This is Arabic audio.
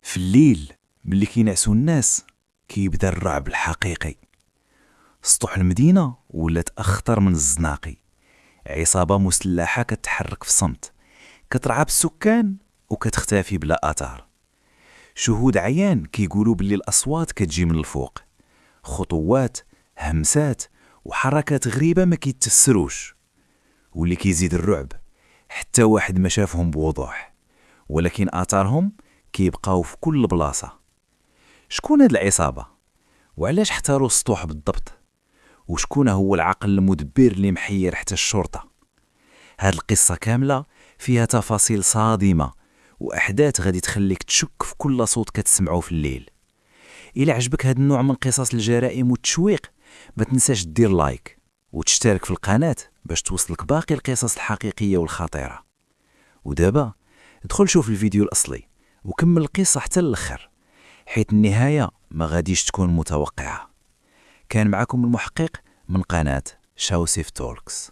في الليل ملي كينعسوا الناس كيبدا الرعب الحقيقي. سطوح المدينة ولات أخطر من الزناقي. عصابة مسلحة كتحرك في صمت، كترعب السكان وكتختفي بلا أثار. شهود عيان كيقولوا بلي الأصوات كتجي من الفوق، خطوات، همسات وحركات غريبة ما كيتفسروش. واللي كيزيد الرعب حتى واحد ما شافهم بوضوح، ولكن آثارهم كيبقاو في كل بلاصة. شكون هاد العصابة؟ وعلاش احتاروا السطوح بالضبط؟ وشكون هو العقل المدبر اللي محير حتى الشرطة؟ هاد القصة كاملة فيها تفاصيل صادمة وأحداث غادي تخليك تشك في كل صوت كتسمعه في الليل. إلا عجبك هاد النوع من قصص الجرائم والتشويق ما تنساش دير لايك وتشترك في القناة باش توصلك باقي القصص الحقيقية والخطيرة. ودابا ادخل شوف الفيديو الأصلي وكمل القصة حتى الأخر، حيث النهاية ما غاديش تكون متوقعة. كان معكم المحقق من قناة شاوسيف تولكس.